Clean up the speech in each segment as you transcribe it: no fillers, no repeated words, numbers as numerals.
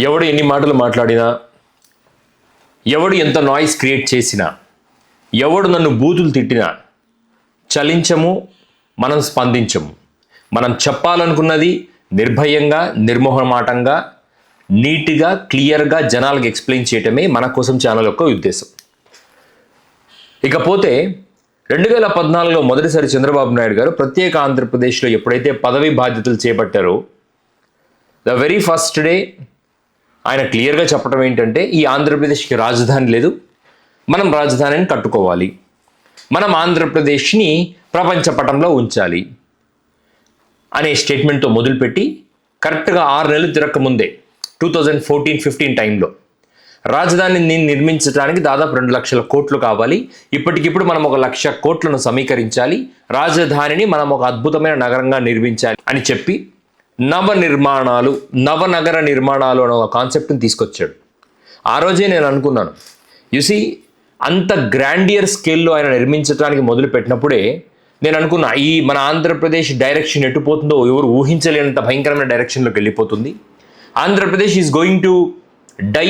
ఎవడు ఎన్ని మాటలు మాట్లాడినా, ఎవడు ఎంత నాయిస్ క్రియేట్ చేసినా, ఎవడు నన్ను బూతులు తిట్టినా చలించము, మనం స్పందించము. మనం చెప్పాలనుకున్నది నిర్భయంగా, నిర్మోహమాటంగా, నీట్గా, క్లియర్గా జనాలకు ఎక్స్ప్లెయిన్ చేయటమే మన కోసం ఛానల్ యొక్క ఉద్దేశం. ఇకపోతే 2014లో మొదటిసారి చంద్రబాబు నాయుడు గారు ప్రత్యేక ఆంధ్రప్రదేశ్లో ఎప్పుడైతే పదవి బాధ్యతలు చేపట్టారో ద వెరీ ఫస్ట్ డే ఆయన క్లియర్గా చెప్పడం ఏంటంటే, ఈ ఆంధ్రప్రదేశ్కి రాజధాని లేదు, మనం రాజధానిని కట్టుకోవాలి, మనం ఆంధ్రప్రదేశ్ని ప్రపంచ పటంలో ఉంచాలి అనే స్టేట్మెంట్తో మొదలుపెట్టి కరెక్ట్గా 6 నెలలు తిరగకముందే 2014-15 టైంలో రాజధానిని నిర్మించడానికి దాదాపు 2 లక్షల కోట్లు కావాలి, ఇప్పటికిప్పుడు మనం 1 లక్ష కోట్లను సమీకరించాలి, రాజధానిని మనం ఒక అద్భుతమైన నగరంగా నిర్మించాలి అని చెప్పి నవనగర నిర్మాణాలు అనే ఒక కాన్సెప్ట్ని తీసుకొచ్చాడు. ఆ రోజే నేను అనుకున్నాను, యూసీ అంత గ్రాండియర్ స్కేల్లో ఆయన నిర్మించడానికి మొదలు పెట్టినప్పుడే నేను అనుకున్నా, ఈ మన ఆంధ్రప్రదేశ్ డైరెక్షన్ ఎటుపోతుందో ఎవరు ఊహించలేనంత భయంకరమైన డైరెక్షన్లోకి వెళ్ళిపోతుంది. Andhra Pradesh is going to die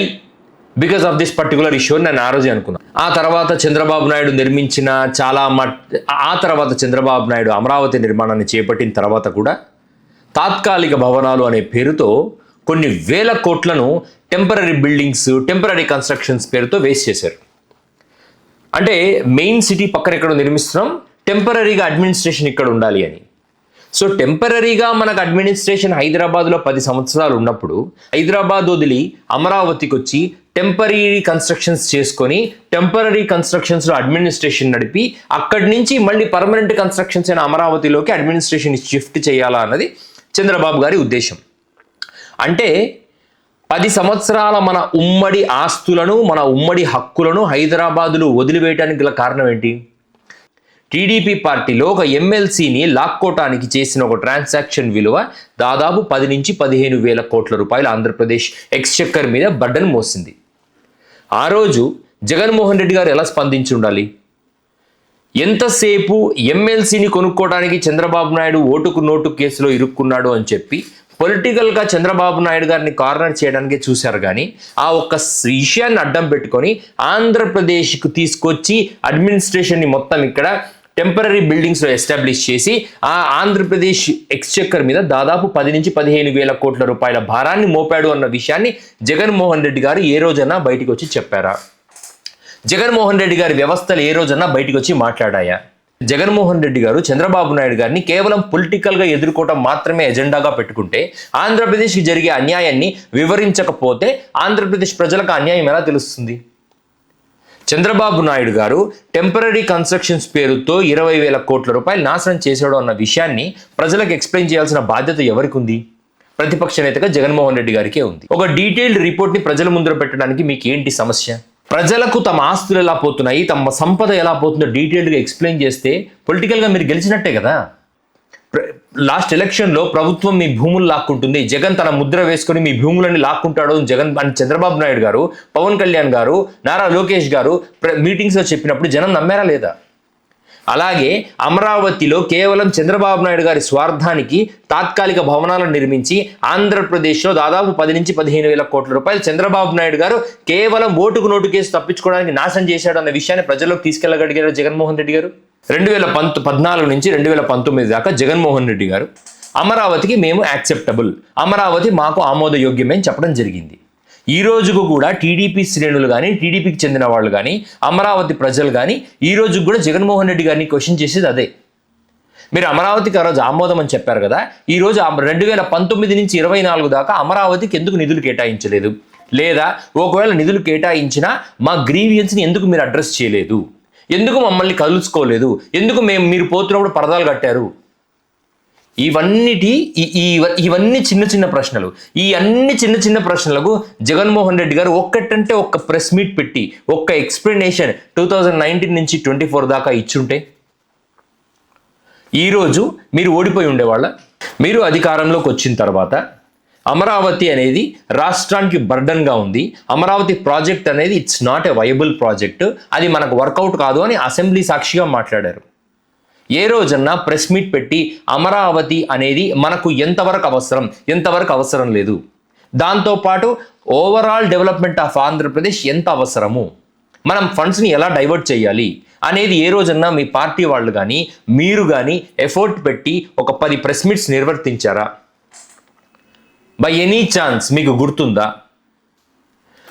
because of this particular issue అని నేను ఆ రోజే అనుకున్నాను. ఆ తర్వాత చంద్రబాబు నాయుడు అమరావతి నిర్మాణాన్ని చేపట్టిన తర్వాత కూడా తాత్కాలిక భవనాలు అనే పేరుతో కొన్ని వేల కోట్లను టెంపరరీ బిల్డింగ్స్, టెంపరరీ కన్స్ట్రక్షన్స్ పేరుతో వేస్ట్ చేశారు. అంటే మెయిన్ సిటీ పక్కన ఎక్కడో నిర్మిస్తున్నాం, టెంపరరీగా అడ్మినిస్ట్రేషన్ ఇక్కడ ఉండాలి అని. సో టెంపరరీగా మనకు అడ్మినిస్ట్రేషన్ హైదరాబాద్లో 10 సంవత్సరాలు ఉన్నప్పుడు హైదరాబాద్ వదిలి అమరావతికి వచ్చి టెంపరరీ కన్స్ట్రక్షన్స్ చేసుకొని టెంపరరీ కన్స్ట్రక్షన్స్లో అడ్మినిస్ట్రేషన్ నడిపి అక్కడి నుంచి మళ్ళీ పర్మనెంట్ కన్స్ట్రక్షన్స్ అయిన అమరావతిలోకి అడ్మినిస్ట్రేషన్ షిఫ్ట్ చేయాలా అన్నది చంద్రబాబు గారి ఉద్దేశం. అంటే 10 సంవత్సరాల మన ఉమ్మడి ఆస్తులను, మన ఉమ్మడి హక్కులను హైదరాబాదులో వదిలివేయడానికి గల కారణం ఏంటి? టీడీపీ పార్టీలో ఒక ఎమ్మెల్సీని లాక్కోటానికి చేసిన ఒక ట్రాన్సాక్షన్ విలువ దాదాపు 10 నుంచి 15 వేల కోట్ల రూపాయలు ఆంధ్రప్రదేశ్ ఎక్స్చెక్కర్ మీద బర్డెన్ మోసింది. ఆ రోజు జగన్మోహన్ రెడ్డి గారు ఎలా స్పందించి ఉండాలి? ఎంతసేపు ఎమ్మెల్సీని కొనుక్కోవడానికి చంద్రబాబు నాయుడు ఓటుకు నోటు కేసులో ఇరుక్కున్నాడు అని చెప్పి పొలిటికల్గా చంద్రబాబు నాయుడు గారిని కార్నర్ చేయడానికి చూశారు, కానీ ఆ ఒక్క విషయాన్ని అడ్డం పెట్టుకొని ఆంధ్రప్రదేశ్కు తీసుకొచ్చి అడ్మినిస్ట్రేషన్ని మొత్తం ఇక్కడ టెంపరరీ బిల్డింగ్స్లో ఎస్టాబ్లిష్ చేసి ఆ ఆంధ్రప్రదేశ్ ఎక్స్చెక్కర్ మీద దాదాపు 10 నుంచి 15 వేల కోట్ల రూపాయల భారాన్ని మోపాడు అన్న విషయాన్ని జగన్మోహన్ రెడ్డి గారు ఏ రోజన్నా బయటికి వచ్చి చెప్పారా? జగన్మోహన్ రెడ్డి గారి వ్యవస్థలు ఏ రోజన్నా బయటికి వచ్చి మాట్లాడాయా? జగన్మోహన్ రెడ్డి గారు చంద్రబాబు నాయుడు గారిని కేవలం పొలిటికల్గా ఎదుర్కోవటం మాత్రమే ఎజెండాగా పెట్టుకుంటే ఆంధ్రప్రదేశ్కి జరిగే అన్యాయాన్ని వివరించకపోతే ఆంధ్రప్రదేశ్ ప్రజలకు అన్యాయం ఎలా తెలుస్తుంది? చంద్రబాబు నాయుడు గారు టెంపరరీ కన్స్ట్రక్షన్స్ పేరుతో 20,000 కోట్ల రూపాయలు నాశనం చేశాడు అన్న విషయాన్ని ప్రజలకు ఎక్స్ప్లెయిన్ చేయాల్సిన బాధ్యత ఎవరికి ఉంది? ప్రతిపక్ష నేతగా జగన్మోహన్ రెడ్డి గారికే ఉంది. ఒక డీటెయిల్డ్ రిపోర్ట్ని ప్రజల ముందర పెట్టడానికి మీకు ఏంటి సమస్య? ప్రజలకు తమ ఆస్తులు ఎలా పోతున్నాయి, తమ సంపద ఎలా పోతుందో డీటెయిల్డ్గా ఎక్స్ప్లెయిన్ చేస్తే పొలిటికల్గా మీరు గెలిచినట్టే కదా. లాస్ట్ ఎలక్షన్లో ప్రభుత్వం మీ భూములు లాక్కుంటుంది, జగన్ తన ముద్ర వేసుకొని మీ భూములని లాక్కుంటాడు జగన్ అని చంద్రబాబు నాయుడు గారు, పవన్ కళ్యాణ్ గారు, నారా లోకేష్ గారు మీటింగ్స్లో చెప్పినప్పుడు జనం నమ్మారా లేదా? అలాగే అమరావతిలో కేవలం చంద్రబాబు నాయుడు గారి స్వార్థానికి తాత్కాలిక భవనాలను నిర్మించి ఆంధ్రప్రదేశ్లో దాదాపు 10 నుంచి 15 వేల కోట్ల రూపాయలు చంద్రబాబు నాయుడు గారు కేవలం ఓటుకు నోటు కేసు తప్పించుకోవడానికి నాశనం చేశాడు అన్న విషయాన్ని ప్రజల్లోకి తీసుకెళ్లగలిగారు జగన్మోహన్ రెడ్డి గారు. 2014 నుంచి 2019 దాకా జగన్మోహన్ రెడ్డి గారు అమరావతికి మేము యాక్సెప్టబుల్, అమరావతి మాకు ఆమోదయోగ్యమే అని చెప్పడం జరిగింది. ఈ రోజుకు కూడా టీడీపీ శ్రేణులు కానీ, టీడీపీకి చెందిన వాళ్ళు కానీ, అమరావతి ప్రజలు కానీ ఈ రోజు కూడా జగన్మోహన్ రెడ్డి గారిని క్వశ్చన్ చేసేది అదే. మీరు అమరావతికి ఆ రోజు ఆమోదం అని చెప్పారు కదా, ఈ రోజు 2019 నుంచి 24 దాకా అమరావతికి ఎందుకు నిధులు కేటాయించలేదు? లేదా ఒకవేళ నిధులు కేటాయించినా మా గ్రీవియన్స్ని ఎందుకు మీరు అడ్రస్ చేయలేదు? ఎందుకు మమ్మల్ని కలుసుకోలేదు? ఎందుకు మీరు పోతున్నప్పుడు పరదాలు కట్టారు? ఇవన్నీ చిన్న చిన్న ప్రశ్నలు. ఈ అన్ని చిన్న చిన్న ప్రశ్నలకు జగన్మోహన్ రెడ్డి గారు ఒక్కటంటే ఒక్క ప్రెస్ మీట్ పెట్టి ఒక్క ఎక్స్ప్లెనేషన్ 2019 నుంచి 24 దాకా ఇచ్చుంటే ఈరోజు మీరు ఓడిపోయి ఉండేవాళ్ళ. మీరు అధికారంలోకి వచ్చిన తర్వాత అమరావతి అనేది రాష్ట్రానికి బర్డన్గా ఉంది, అమరావతి ప్రాజెక్ట్ అనేది it's not a viable project, అది మనకు వర్కౌట్ కాదు అని అసెంబ్లీ సాక్షిగా మాట్లాడారు. ఏ రోజన్నా ప్రెస్ మీట్ పెట్టి అమరావతి అనేది మనకు ఎంతవరకు అవసరం, ఎంతవరకు అవసరం లేదు, దాంతోపాటు ఓవరాల్ డెవలప్మెంట్ ఆఫ్ ఆంధ్రప్రదేశ్ ఎంత అవసరము, మనం ఫండ్స్ని ఎలా డైవర్ట్ చేయాలి అనేది ఏ రోజన్నా మీ పార్టీ వాళ్ళు కానీ మీరు కానీ ఎఫర్ట్ పెట్టి ఒక 10 ప్రెస్ మీట్స్ నిర్వర్తించారా? బై ఎనీ ఛాన్స్ మీకు గుర్తుందా?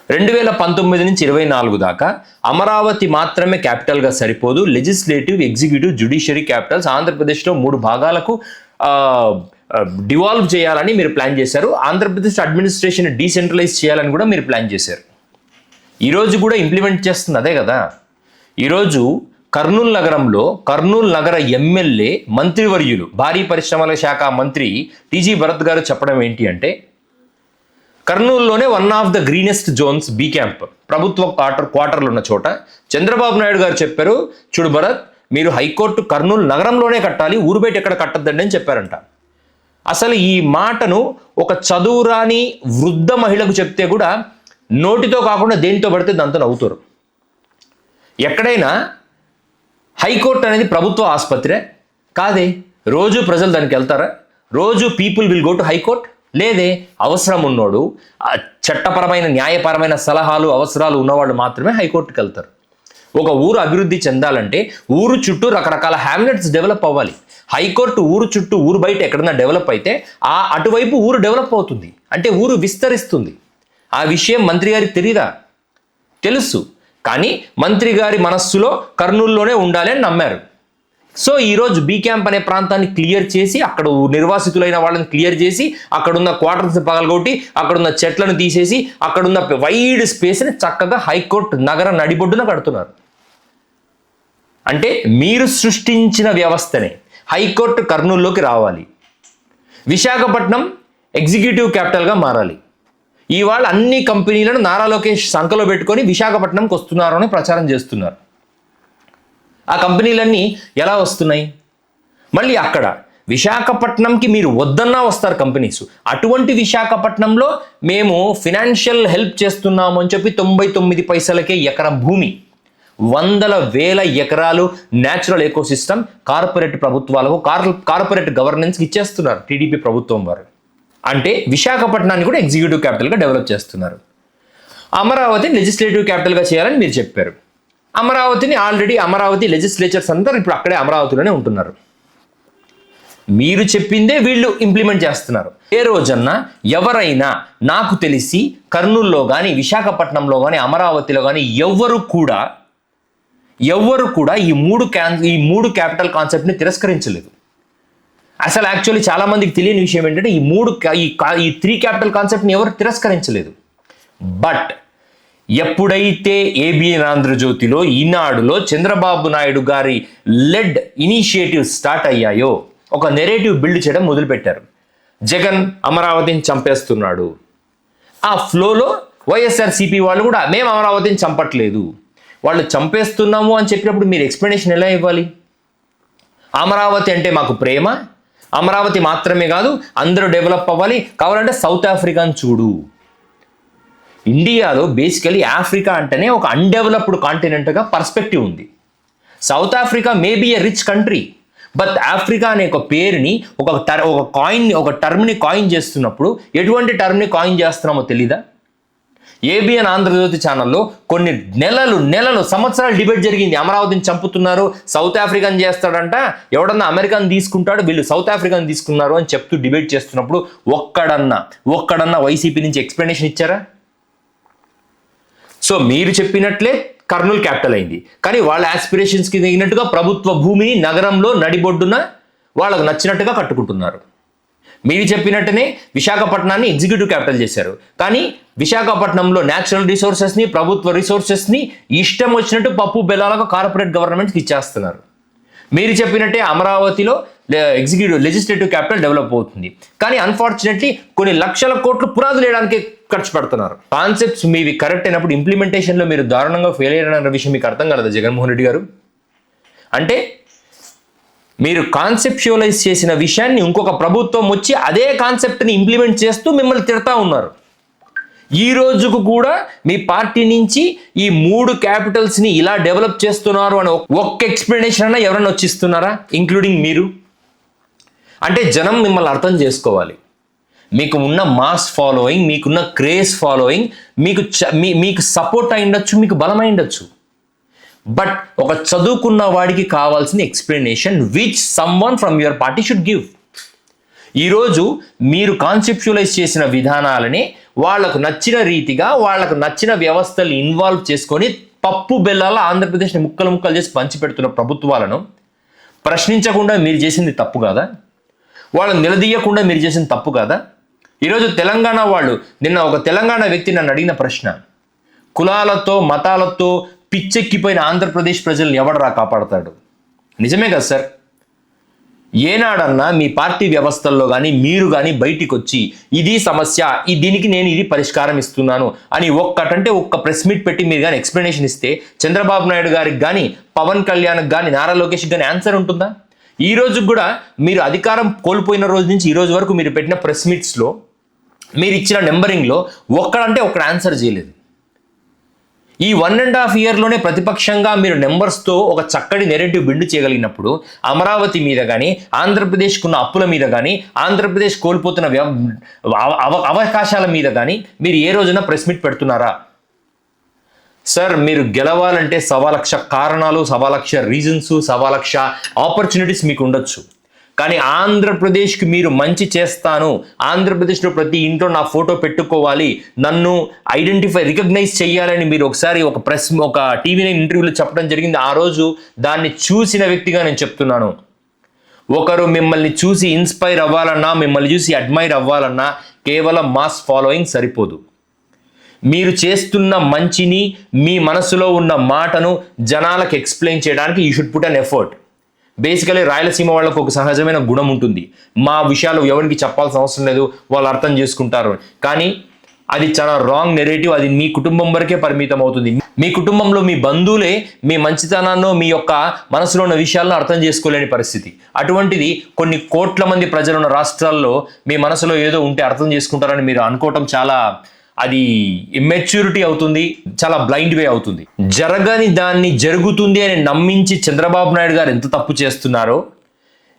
2019 నుంచి 24 దాకా అమరావతి మాత్రమే క్యాపిటల్గా సరిపోదు, లెజిస్లేటివ్, ఎగ్జిక్యూటివ్, జ్యుడిషియరీ క్యాపిటల్స్ ఆంధ్రప్రదేశ్లో 3 భాగాలకు డివాల్వ్ చేయాలని మీరు ప్లాన్ చేశారు. ఆంధ్రప్రదేశ్ అడ్మినిస్ట్రేషన్ డీసెంట్రలైజ్ చేయాలని కూడా మీరు ప్లాన్ చేశారు. ఈరోజు కూడా ఇంప్లిమెంట్ చేస్తుంది అదే కదా. ఈరోజు కర్నూలు నగరంలో కర్నూలు నగర ఎమ్మెల్యే మంత్రివర్యులు భారీ పరిశ్రమల శాఖ మంత్రి టీజీ భరత్ గారు చెప్పడం ఏంటి అంటే, కర్నూలులోనే one of the greenest zones B camp ప్రభుత్వ క్వార్టర్లు ఉన్న చోట చంద్రబాబు నాయుడు గారు చెప్పారు, చూడు భరత్, మీరు హైకోర్టు కర్నూలు నగరంలోనే కట్టాలి, ఊరు బయట ఎక్కడ కట్టద్దండి అని చెప్పారంట. అసలు ఈ మాటను ఒక చదువురాని వృద్ధ మహిళకు చెప్తే కూడా నోటితో కాకుండా దేనితో పడితే దాంతో నవ్వుతారు. ఎక్కడైనా హైకోర్టు అనేది ప్రభుత్వ ఆసుపత్రే కాదే, రోజు ప్రజలు దానికి వెళ్తారా? రోజు people will go to high court? లేదే. అవసరం ఉన్నోడు, చట్టపరమైన న్యాయపరమైన సలహాలు అవసరాలు ఉన్నవాళ్ళు మాత్రమే హైకోర్టుకి వెళ్తారు. ఒక ఊరు అభివృద్ధి చెందాలంటే ఊరు చుట్టూ రకరకాల హ్యామ్లెట్స్ డెవలప్ అవ్వాలి. హైకోర్టు ఊరు చుట్టూ, ఊరు బయట ఎక్కడన్నా డెవలప్ అయితే అటువైపు ఊరు డెవలప్ అవుతుంది, అంటే ఊరు విస్తరిస్తుంది. ఆ విషయం మంత్రి గారికి తెలీదా? తెలుసు. కానీ మంత్రి గారి మనస్సులో కర్నూలులోనే ఉండాలి అని నమ్మారు. సో ఈరోజు బీ క్యాంప్ అనే ప్రాంతాన్ని క్లియర్ చేసి, అక్కడ నిర్వాసితులైన వాళ్ళని క్లియర్ చేసి, అక్కడున్న క్వార్టర్స్ పగలగొట్టి, అక్కడున్న చెట్లను తీసేసి, అక్కడున్న వైడ్ స్పేస్ని చక్కగా హైకోర్టు నగర నడిబొడ్డున కడుతున్నారు. అంటే మీరు సృష్టించిన వ్యవస్థనే హైకోర్టు కర్నూలులోకి రావాలి, విశాఖపట్నం ఎగ్జిక్యూటివ్ క్యాపిటల్గా మారాలి. ఇవాళ అన్ని కంపెనీలను నారా లోకేష్ సంఖలో పెట్టుకొని విశాఖపట్నంకి వస్తున్నారు అని ప్రచారం చేస్తున్నారు. ఆ కంపెనీలన్నీ ఎలా వస్తున్నాయి? మళ్ళీ అక్కడ విశాఖపట్నంకి మీరు వద్దన్నా వస్తారు కంపెనీస్. అటువంటి విశాఖపట్నంలో మేము ఫినాన్షియల్ హెల్ప్ చేస్తున్నాము అని చెప్పి 99 పైసలకే ఎకరం భూమి, వందల వేల ఎకరాలు న్యాచురల్ ఎకోసిస్టమ్ కార్పొరేట్ ప్రభుత్వాలకు, కార్పొరేట్ గవర్నెన్స్కి ఇచ్చేస్తున్నారు టీడీపీ ప్రభుత్వం వారు. అంటే విశాఖపట్నాన్ని కూడా ఎగ్జిక్యూటివ్ క్యాపిటల్గా డెవలప్ చేస్తున్నారు. అమరావతిని లెజిస్లేటివ్ క్యాపిటల్గా చేయాలని మీరు చెప్పారు. అమరావతి లెజిస్లేచర్స్ అందరూ ఇప్పుడు అక్కడే అమరావతిలోనే ఉంటున్నారు. మీరు చెప్పిందే వీళ్ళు ఇంప్లిమెంట్ చేస్తున్నారు. ఏ రోజన్నా ఎవరైనా, నాకు తెలిసి కర్నూలులో కానీ విశాఖపట్నంలో కానీ అమరావతిలో కానీ ఎవ్వరు కూడా ఈ మూడు క్యాపిటల్ కాన్సెప్ట్ని తిరస్కరించలేదు. అసలు యాక్చువల్లీ చాలా మందికి తెలియని విషయం ఏంటంటే ఈ 3 క్యాపిటల్ కాన్సెప్ట్ని ఎవరు తిరస్కరించలేదు. బట్ ఎప్పుడైతే ఏబిఎన్ ఆంధ్రజ్యోతిలో, ఈనాడులో చంద్రబాబు నాయుడు గారి లెడ్ ఇనిషియేటివ్ స్టార్ట్ అయ్యాయో, ఒక నెరేటివ్ బిల్డ్ చేయడం మొదలుపెట్టారు. జగన్ అమరావతిని చంపేస్తున్నాడు. ఆ ఫ్లోలో వైఎస్ఆర్సీపీ వాళ్ళు కూడా మేము అమరావతిని చంపట్లేదు, వాళ్ళు చంపేస్తున్నాము అని చెప్పినప్పుడు మీరు ఎక్స్ప్లెనేషన్ ఎలా ఇవ్వాలి? అమరావతి అంటే మాకు ప్రేమ, అమరావతి మాత్రమే కాదు అందరూ డెవలప్ అవ్వాలి, కావాలంటే సౌత్ ఆఫ్రికాని చూడు. ఇండియాలో బేసికలీ ఆఫ్రికా అంటేనే ఒక అన్డెవలప్డ్ కాంటినెంట్గా పర్స్పెక్టివ్ ఉంది. South Africa may be a rich country, but Africa అనే ఒక పేరుని ఒక టర్మ్ని కాయిన్ చేస్తున్నప్పుడు ఎటువంటి టర్మ్ని కాయిన్ చేస్తున్నామో తెలీదా? ఏబిఎన్ ఆంధ్రజ్యోతి ఛానల్లో కొన్ని నెలలు సంవత్సరాలు డిబేట్ జరిగింది. అమరావతిని చంపుతున్నారు, సౌత్ ఆఫ్రికన్ చేస్తాడంట, ఎవడన్నా అమెరికన్ తీసుకుంటాడు, వీళ్ళు సౌత్ ఆఫ్రికన్ తీసుకున్నారు అని చెప్తూ డిబేట్ చేస్తున్నప్పుడు ఒక్కడన్నా వైసీపీ నుంచి ఎక్స్ప్లెనేషన్ ఇచ్చారా? సో మీరు చెప్పినట్లే కర్నూలు క్యాపిటల్ అయింది, కానీ వాళ్ళ ఆస్పిరేషన్స్కి తగినట్టుగా ప్రభుత్వ భూమిని నగరంలో నడిబొడ్డున వాళ్ళకు నచ్చినట్టుగా కట్టుకుంటున్నారు. మీరు చెప్పినట్టునే విశాఖపట్నాన్ని ఎగ్జిక్యూటివ్ క్యాపిటల్ చేశారు, కానీ విశాఖపట్నంలో న్యాచురల్ రిసోర్సెస్ని, ప్రభుత్వ రిసోర్సెస్ని ఇష్టం వచ్చినట్టు పప్పు బెల్లాలకు కార్పొరేట్ గవర్నమెంట్కి ఇచ్చేస్తున్నారు. మీరు చెప్పినట్టే అమరావతిలో లెజిస్లేటివ్ క్యాపిటల్ డెవలప్ అవుతుంది, కానీ అన్ఫార్చునేట్లీ కొన్ని లక్షల కోట్లు పునాదులు వేయడానికి ఖర్చు పెడుతున్నారు. కాన్సెప్ట్స్ మీవి కరెక్ట్ అయినప్పుడు ఇంప్లిమెంటేషన్లో మీరు దారుణంగా ఫెయిల్ అయ్యారన్న విషయం మీకు అర్థం కలదా జగన్మోహన్ రెడ్డి గారు? అంటే మీరు కాన్సెప్చువలైజ్ చేసిన విషయాన్ని ఇంకొక ప్రభుత్వం వచ్చి అదే కాన్సెప్ట్ని ఇంప్లిమెంట్ చేస్తూ మిమ్మల్ని తిడతా ఉన్నారు. ఈ రోజుకు కూడా మీ పార్టీ నుంచి ఈ 3 క్యాపిటల్స్ని ఇలా డెవలప్ చేస్తున్నారు అని ఒక్క ఎక్స్ప్లెనేషన్ అన్నా ఎవరైనా వచ్చిస్తున్నారా, ఇంక్లూడింగ్ మీరు? అంటే జనం మిమ్మల్ని అర్థం చేసుకోవాలి. మీకు ఉన్న మాస్ ఫాలోయింగ్, మీకున్న క్రేజ్ ఫాలోయింగ్, మీకు సపోర్ట్ అయి ఉండొచ్చు, మీకు బలమై ఉండొచ్చు. బట్ ఒక చదువుకున్న వాడికి కావాల్సిన explanation which someone from your party should give. ఈరోజు మీరు కాన్సెప్చువలైజ్ చేసిన విధానాలని వాళ్లకు నచ్చిన రీతిగా, వాళ్లకు నచ్చిన వ్యవస్థలు ఇన్వాల్వ్ చేసుకొని పప్పు బెల్లాల ఆంధ్రప్రదేశ్ని ముక్కలు ముక్కలు చేసి పంచిపెడుతున్న ప్రభుత్వాలను ప్రశ్నించకుండా మీరు చేసింది తప్పు కాదా? వాళ్ళని నిలదీయకుండా మీరు చేసింది తప్పు కాదా? ఈరోజు తెలంగాణ వాళ్ళు, నిన్న ఒక తెలంగాణ వ్యక్తి నన్ను అడిగిన ప్రశ్న, కులాలతో మతాలతో పిచ్చెక్కిపోయిన ఆంధ్రప్రదేశ్ ప్రజల్ని ఎవడరా కాపాడతాడు? నిజమే కదా సార్? ఏనాడన్నా మీ పార్టీ వ్యవస్థల్లో కానీ మీరు కానీ బయటికి వచ్చి ఇది సమస్య, దీనికి నేను ఇది పరిష్కారం ఇస్తున్నాను అని ఒక్క ప్రెస్ మీట్ పెట్టి మీరు కానీ ఎక్స్ప్లెనేషన్ ఇస్తే చంద్రబాబు నాయుడు గారికి కానీ, పవన్ కళ్యాణ్కి కానీ, నారా లోకేష్కి కానీ ఆన్సర్ ఉంటుందా? ఈ రోజు కూడా మీరు అధికారం కోల్పోయిన రోజు నుంచి ఈ రోజు వరకు మీరు పెట్టిన ప్రెస్ మీట్స్లో, మీరు ఇచ్చిన నెంబరింగ్లో ఒక్కడు ఆన్సర్ చేయలేదు. ఈ 1.5 yearలోనే ప్రతిపక్షంగా మీరు నెంబర్స్తో ఒక చక్కటి నెరేటివ్ బిల్డ్ చేయగలిగినప్పుడు అమరావతి మీద కానీ, ఆంధ్రప్రదేశ్కున్న అప్పుల మీద కానీ, ఆంధ్రప్రదేశ్ కోల్పోతున్న అవకాశాల మీద కానీ మీరు ఏ రోజున ప్రెస్ మీట్ పెడుతున్నారా? సార్, మీరు గెలవాలంటే 1,00,000 కారణాలు, 1,00,000 రీజన్స్, 1,00,000 ఆపర్చునిటీస్ మీకు ఉండొచ్చు. కానీ ఆంధ్రప్రదేశ్కి మీరు మంచి చేస్తాను, ఆంధ్రప్రదేశ్లో ప్రతి ఇంట్లో నా ఫోటో పెట్టుకోవాలి, నన్ను రికగ్నైజ్ చేయాలని మీరు ఒకసారి ఒక టీవీ9 ఇంటర్వ్యూలో చెప్పడం జరిగింది. ఆ రోజు దాన్ని చూసిన వ్యక్తిగా నేను చెప్తున్నాను, ఒకరు మిమ్మల్ని చూసి ఇన్స్పైర్ అవ్వాలన్నా, మిమ్మల్ని చూసి అడ్మైర్ అవ్వాలన్నా కేవలం మాస్ ఫాలోయింగ్ సరిపోదు. మీరు చేస్తున్న మంచిని, మీ మనసులో ఉన్న మాటను జనాలకు ఎక్స్ప్లెయిన్ చేయడానికి you should put an effort. Basically Rayalaseema వాళ్ళకు ఒక సహజమైన గుణం ఉంటుంది, మా విషయాలు ఎవరికి చెప్పాల్సిన అవసరం లేదు, వాళ్ళు అర్థం చేసుకుంటారు. కానీ అది చాలా రాంగ్ నెరేటివ్. అది మీ కుటుంబం వరకే పరిమితం అవుతుంది. మీ కుటుంబంలో మీ బంధువులే మీ మంచితనాన్ని, మీ యొక్క మనసులో ఉన్న విషయాలను అర్థం చేసుకోలేని పరిస్థితి. అటువంటిది కొన్ని కోట్ల మంది ప్రజలున్న రాష్ట్రాల్లో మీ మనసులో ఏదో ఉంటే అర్థం చేసుకుంటారని మీరు అనుకోవటం చాలా, అది ఇమ్మెచ్యూరిటీ అవుతుంది, చాలా బ్లైండ్ వే అవుతుంది. జరగని దాన్ని జరుగుతుంది అని నమ్మించి చంద్రబాబు నాయుడు గారు ఎంత తప్పు చేస్తున్నారో,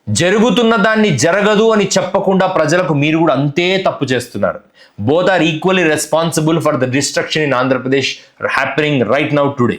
జరుగుతున్న దాన్ని జరగదు అని చెప్పకుండా ప్రజలకు మీరు కూడా అంతే తప్పు చేస్తున్నారు. Both are equally responsible for the destruction in Andhra Pradesh happening right now today.